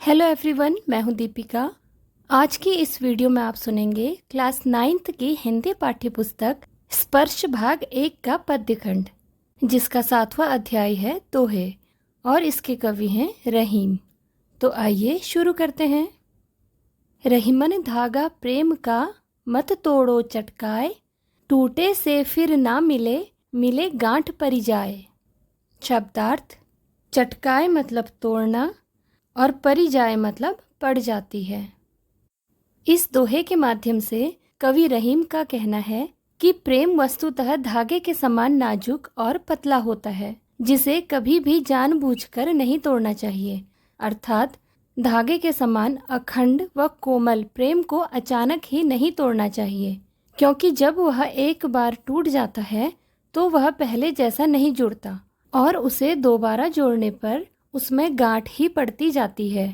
Hello everyone, मैं हूं दीपिका। आज की इस वीडियो में आप सुनेंगे क्लास 9th की हिंदी पाठ्य पुस्तक स्पर्श भाग 1 का पद्यखंड, जिसका 7वां अध्याय है दोहे और इसके कवि हैं रहीम। तो आइए शुरू करते हैं। रहीमन धागा प्रेम का मत तोड़ो चटकाए, टूटे से फिर ना मिले, मिले गांठ परी जाए। शब्दार्थ: चटकाए मतलब तोड़ना और परी जाए मतलब पड़ जाती है। इस दोहे के माध्यम से कवि रहीम का कहना है कि प्रेम वस्तुतः धागे के समान नाजुक और पतला होता है, जिसे कभी भी जानबूझकर नहीं तोड़ना चाहिए। अर्थात धागे के समान अखंड व कोमल प्रेम को अचानक ही नहीं तोड़ना चाहिए, क्योंकि जब वह एक बार टूट जाता है तो वह पहले जैसा नहीं जुड़ता और उसे दोबारा जोड़ने पर उसमें गांठ ही पड़ती जाती है।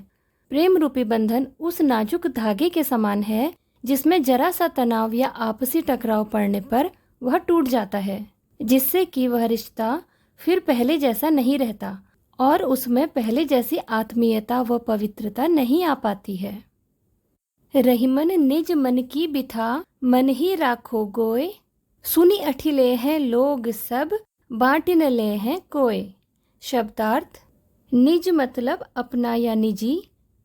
प्रेम रूपी बंधन उस नाजुक धागे के समान है जिसमें जरा सा तनाव या आपसी टकराव पड़ने पर वह टूट जाता है, जिससे कि वह रिश्ता फिर पहले जैसा नहीं रहता और उसमें पहले जैसी आत्मीयता व पवित्रता नहीं आ पाती है। रहीमन निज मन की बिथा मन ही राखो गोय, सुनी अठिले हैं लोग सब बांट न ले हैं कोय। शब्दार्थ: निज मतलब अपना या निजी,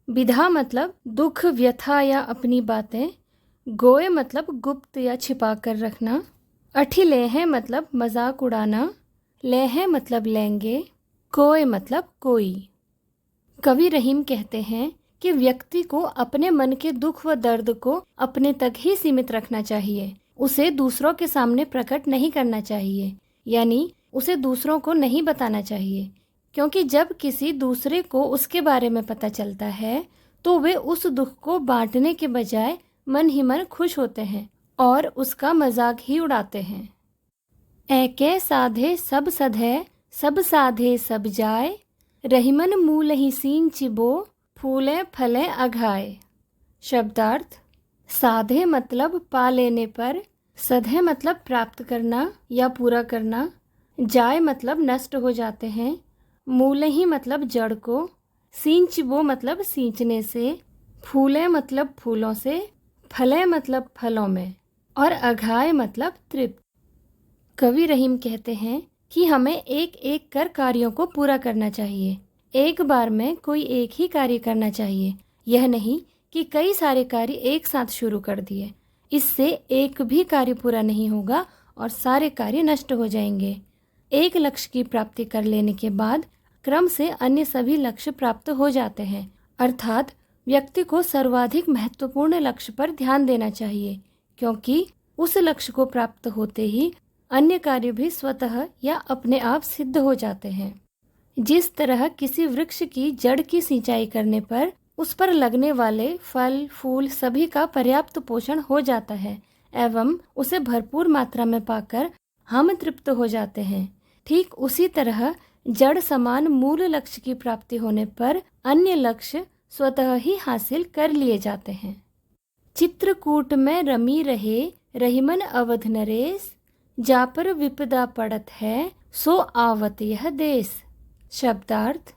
विधा मतलब दुख व्यथा या अपनी बातें, गोय मतलब गुप्त या छिपा कर रखना, अठिले हैं मतलब मजाक उड़ाना, ले हैं मतलब लेंगे, कोय मतलब कोई। कवि रहीम कहते हैं कि व्यक्ति को अपने मन के दुख व दर्द को अपने तक ही सीमित रखना चाहिए, उसे दूसरों के सामने प्रकट नहीं करना चाहिए, यानी उसे दूसरों को नहीं बताना चाहिए, क्योंकि जब किसी दूसरे को उसके बारे में पता चलता है तो वे उस दुख को बांटने के बजाय मन ही मन खुश होते हैं और उसका मजाक ही उड़ाते हैं। ऐके साधे सब सधे, सब साधे सब जाए, रहीमन मूल ही सीन चिबो, फूले फले अघाए। शब्दार्थ: साधे मतलब पा लेने पर, सधे मतलब प्राप्त करना या पूरा करना, जाए मतलब नष्ट हो जाते हैं, मूल ही मतलब जड़ को, सींचबो मतलब सींचने से, फूले मतलब फूलों से, फले मतलब फलों में और अघाए मतलब तृप्त। कवि रहीम कहते हैं कि हमें एक एक कर कार्यों को पूरा करना चाहिए। एक बार में कोई एक ही कार्य करना चाहिए, यह नहीं कि कई सारे कार्य एक साथ शुरू कर दिए। इससे एक भी कार्य पूरा नहीं होगा और सारे कार्य नष्ट हो जाएंगे। एक लक्ष्य की प्राप्ति कर लेने के बाद क्रम से अन्य सभी लक्ष्य प्राप्त हो जाते हैं। अर्थात व्यक्ति को सर्वाधिक महत्वपूर्ण लक्ष्य पर ध्यान देना चाहिए, क्योंकि उस लक्ष्य को प्राप्त होते ही अन्य कार्य भी स्वतः या अपने आप सिद्ध हो जाते हैं। जिस तरह किसी वृक्ष की जड़ की सिंचाई करने पर उस पर लगने वाले फल फूल सभी का पर्याप्त पोषण हो जाता है एवं उसे भरपूर मात्रा में पाकर हम तृप्त हो जाते हैं, ठीक उसी तरह जड़ समान मूल लक्ष्य की प्राप्ति होने पर अन्य लक्ष्य स्वतः ही हासिल कर लिए जाते हैं। चित्रकूट में रमी रहे रहीमन अवध नरेश, जा पर विपदा पड़त है सो आवत यह देश। शब्दार्थ: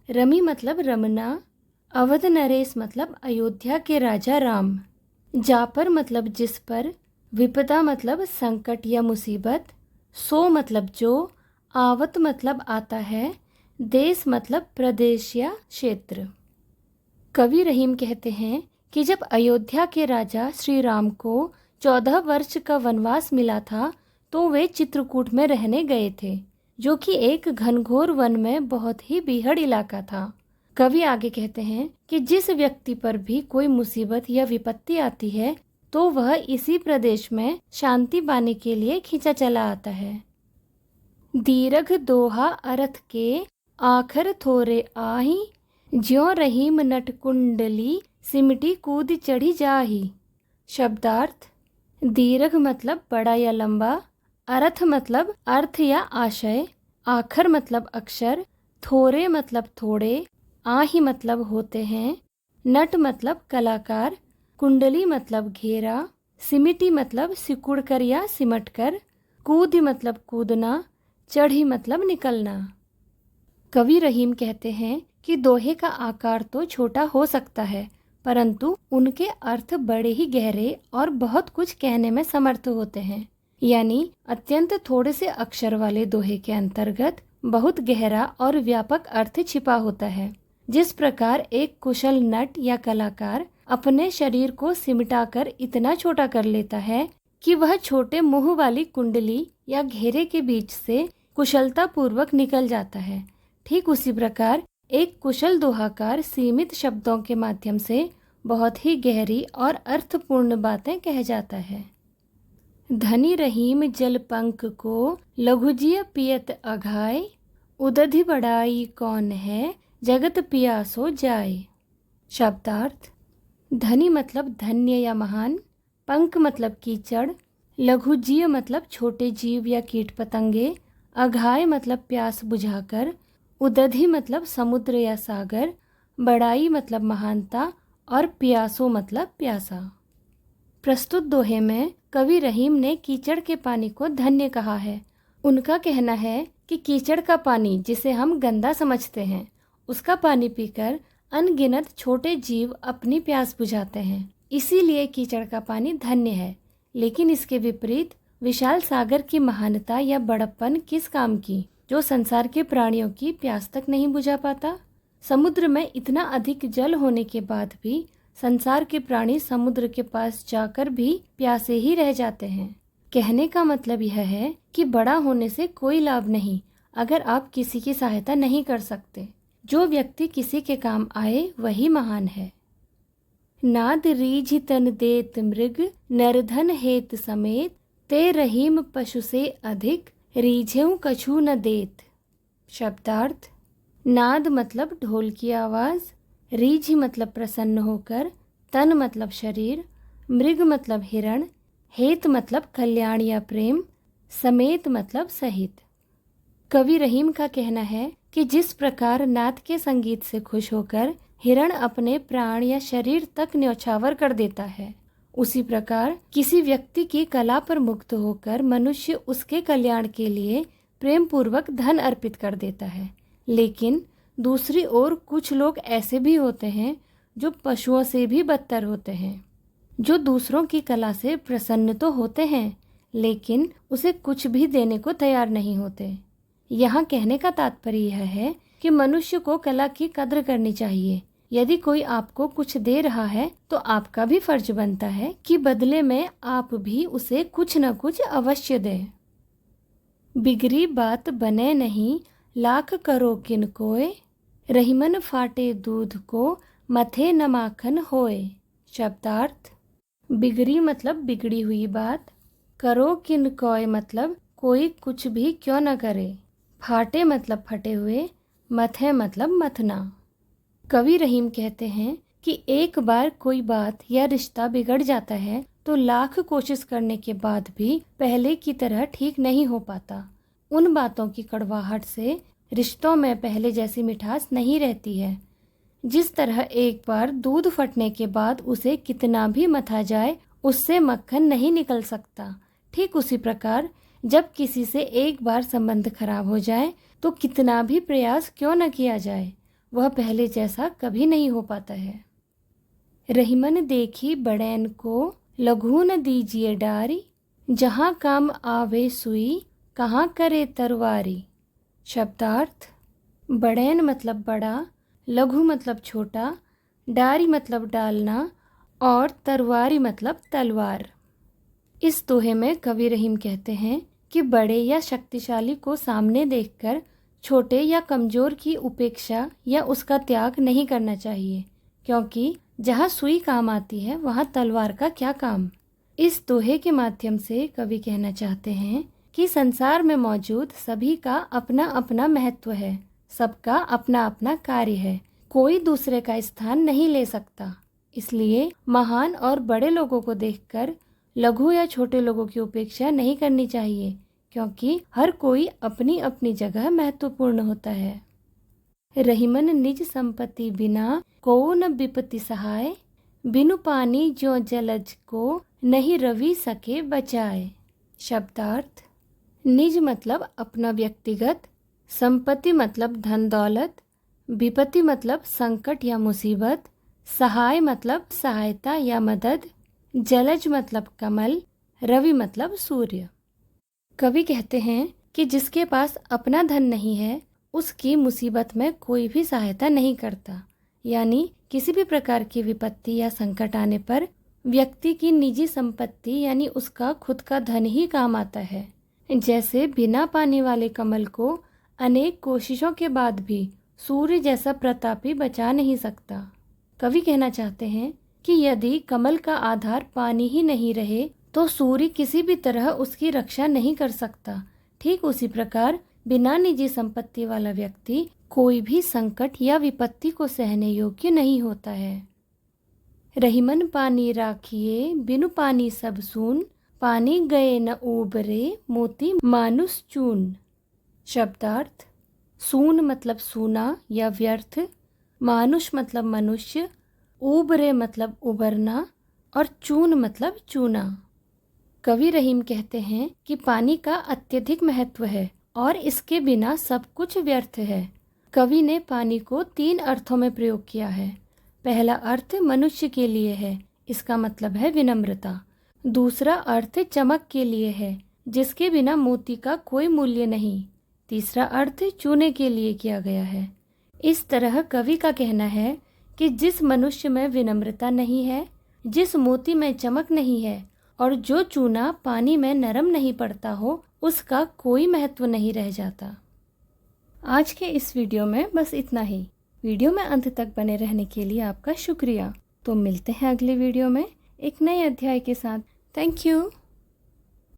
रमी मतलब रमना, अवध नरेश मतलब अयोध्या के राजा राम, जा पर मतलब जिस पर, विपदा मतलब संकट या मुसीबत, सो मतलब जो, आवत मतलब आता है, देश मतलब प्रदेश या क्षेत्र। कवि रहीम कहते हैं कि जब अयोध्या के राजा श्री राम को 14 वर्ष का वनवास मिला था तो वे चित्रकूट में रहने गए थे, जो कि एक घनघोर वन में बहुत ही बीहड़ इलाका था। कवि आगे कहते हैं कि जिस व्यक्ति पर भी कोई मुसीबत या विपत्ति आती है तो वह इसी प्रदेश में शांति पाने के लिए खींचा चला आता है। दीर्घ दोहा अर्थ के आखर थोरे आही, ज्यों रहीम नट कुंडली सिमटी कूद चढ़ी जाही। शब्दार्थ: दीर्घ मतलब बड़ा या लंबा, अर्थ मतलब अर्थ या आशय, आखर मतलब अक्षर, थोरे मतलब थोड़े, आही मतलब होते हैं, नट मतलब कलाकार, कुंडली मतलब घेरा, सिमटी मतलब सिकुड़कर या सिमटकर, कूद मतलब कूदना, चढ़ी मतलब निकलना। कवि रहीम कहते हैं कि दोहे का आकार तो छोटा हो सकता है, परंतु उनके अर्थ बड़े ही गहरे और बहुत कुछ कहने में समर्थ होते हैं। यानी अत्यंत थोड़े से अक्षर वाले दोहे के अंतर्गत बहुत गहरा और व्यापक अर्थ छिपा होता है। जिस प्रकार एक कुशल नट या कलाकार अपने शरीर को सिमटाकर इतना छोटा कर लेता है कि वह छोटे मुंह वाली कुंडली या घेरे के बीच से कुशलता पूर्वक निकल जाता है, ठीक उसी प्रकार एक कुशल दोहाकार सीमित शब्दों के माध्यम से बहुत ही गहरी और अर्थपूर्ण बातें कह जाता है। धनी रहीम जल पंख को लघुजिय पियत अघाय, उदधि बढ़ाई कौन है जगत पियासो जाए। शब्दार्थ: धनी मतलब धन्य या महान, पंख मतलब कीचड़, लघुजीव मतलब छोटे जीव या कीट पतंगे, अघाय मतलब प्यास बुझाकर, उदधि मतलब समुद्र या सागर, बड़ाई मतलब महानता और प्यासो मतलब प्यासा। प्रस्तुत दोहे में कवि रहीम ने कीचड़ के पानी को धन्य कहा है। उनका कहना है कि कीचड़ का पानी जिसे हम गंदा समझते हैं, उसका पानी पीकर अनगिनत छोटे जीव अपनी प्यास बुझाते हैं, इसीलिए कीचड़ का पानी धन्य है। लेकिन इसके विपरीत विशाल सागर की महानता या बड़प्पन किस काम की, जो संसार के प्राणियों की प्यास तक नहीं बुझा पाता। समुद्र में इतना अधिक जल होने के बाद भी संसार के प्राणी समुद्र के पास जाकर भी प्यासे ही रह जाते हैं। कहने का मतलब यह है कि बड़ा होने से कोई लाभ नहीं अगर आप किसी की सहायता नहीं कर सकते। जो व्यक्ति किसी के काम आए वही महान है। नाद रीझ तन देत मृग, नरधन हेत समेत, ते रहीम पशु से अधिक, रीझेऊ कछु न देत। शब्दार्थ: नाद मतलब ढोल की आवाज़, रीझ मतलब प्रसन्न होकर, तन मतलब शरीर, मृग मतलब हिरण, हेत मतलब कल्याण या प्रेम, समेत मतलब सहित। कवि रहीम का कहना है कि जिस प्रकार नाद के संगीत से खुश होकर हिरण अपने प्राण या शरीर तक न्यौछावर कर देता है, उसी प्रकार किसी व्यक्ति की कला पर मुग्ध होकर मनुष्य उसके कल्याण के लिए प्रेम पूर्वक धन अर्पित कर देता है। लेकिन दूसरी ओर कुछ लोग ऐसे भी होते हैं जो पशुओं से भी बदतर होते हैं, जो दूसरों की कला से प्रसन्न तो होते हैं लेकिन उसे कुछ भी देने को तैयार नहीं होते। यहाँ कहने का तात्पर्य यह है कि मनुष्य को कला की कद्र करनी चाहिए। यदि कोई आपको कुछ दे रहा है तो आपका भी फर्ज बनता है कि बदले में आप भी उसे कुछ न कुछ अवश्य दें। बिगड़ी बात बने नहीं, लाख करो किन कोय, रहीमन फाटे दूध को, मथे न माखन होए। शब्दार्थ: बिगड़ी मतलब बिगड़ी हुई बात, करो किन कोय मतलब कोई कुछ भी क्यों न करे, फाटे मतलब फटे हुए, मथे मतलब मथना। कवि रहीम कहते हैं कि एक बार कोई बात या रिश्ता बिगड़ जाता है तो लाख कोशिश करने के बाद भी पहले की तरह ठीक नहीं हो पाता। उन बातों की कड़वाहट से रिश्तों में पहले जैसी मिठास नहीं रहती है। जिस तरह एक बार दूध फटने के बाद उसे कितना भी मथा जाए उससे मक्खन नहीं निकल सकता, ठीक उसी प्रकार जब किसी से एक बार संबंध खराब हो जाए तो कितना भी प्रयास क्यों न किया जाए वह पहले जैसा कभी नहीं हो पाता है। रहीमन देखी बड़ैन को, लघु न दीजिए डारी, जहाँ काम आवे सुई, कहाँ करे तरवारी। शब्दार्थ: बड़ैन मतलब बड़ा, लघु मतलब छोटा, डारी मतलब डालना और तरवारी मतलब तलवार। इस दोहे में कवि रहीम कहते हैं कि बड़े या शक्तिशाली को सामने देखकर छोटे या कमजोर की उपेक्षा या उसका त्याग नहीं करना चाहिए, क्योंकि जहाँ सुई काम आती है वहाँ तलवार का क्या काम। इस दोहे के माध्यम से कवि कहना चाहते हैं कि संसार में मौजूद सभी का अपना अपना महत्व है, सबका अपना अपना कार्य है, कोई दूसरे का स्थान नहीं ले सकता। इसलिए महान और बड़े लोगों को देखकर लघु या छोटे लोगों की उपेक्षा नहीं करनी चाहिए, क्योंकि हर कोई अपनी अपनी जगह महत्वपूर्ण होता है। रहीमन निज संपत्ति बिना को न विपत्ति सहाय, बिनु पानी जो जलज को नहीं रवि सके बचाए। शब्दार्थ: निज मतलब अपना व्यक्तिगत, संपत्ति मतलब धन दौलत, विपत्ति मतलब संकट या मुसीबत, सहाय मतलब सहायता या मदद, जलज मतलब कमल, रवि मतलब सूर्य। कवि कहते हैं कि जिसके पास अपना धन नहीं है उसकी मुसीबत में कोई भी सहायता नहीं करता। यानी किसी भी प्रकार की विपत्ति या संकट आने पर व्यक्ति की निजी संपत्ति यानी उसका खुद का धन ही काम आता है। जैसे बिना पानी वाले कमल को अनेक कोशिशों के बाद भी सूर्य जैसा प्रतापी बचा नहीं सकता। कवि कहना चाहते हैं कि यदि कमल का आधार पानी ही नहीं रहे तो सूर्य किसी भी तरह उसकी रक्षा नहीं कर सकता। ठीक उसी प्रकार बिना निजी संपत्ति वाला व्यक्ति कोई भी संकट या विपत्ति को सहने योग्य नहीं होता है। रहीमन पानी राखिए बिनु पानी सब सून, पानी गए न उबरे मोती मानुष चून। शब्दार्थ: सून मतलब सूना या व्यर्थ, मानुष मतलब मनुष्य, उबरे मतलब उबरना और चून मतलब चूना। कवि रहीम कहते हैं कि पानी का अत्यधिक महत्व है और इसके बिना सब कुछ व्यर्थ है। कवि ने पानी को 3 अर्थों में प्रयोग किया है। पहला अर्थ मनुष्य के लिए है, इसका मतलब है विनम्रता। दूसरा अर्थ चमक के लिए है, जिसके बिना मोती का कोई मूल्य नहीं। तीसरा अर्थ चूने के लिए किया गया है। इस तरह कवि का कहना है कि जिस मनुष्य में विनम्रता नहीं है, जिस मोती में चमक नहीं है और जो चूना पानी में नरम नहीं पड़ता हो, उसका कोई महत्व नहीं रह जाता। आज के इस वीडियो में बस इतना ही। वीडियो में अंत तक बने रहने के लिए आपका शुक्रिया। तो मिलते हैं अगले वीडियो में एक नए अध्याय के साथ। Thank you.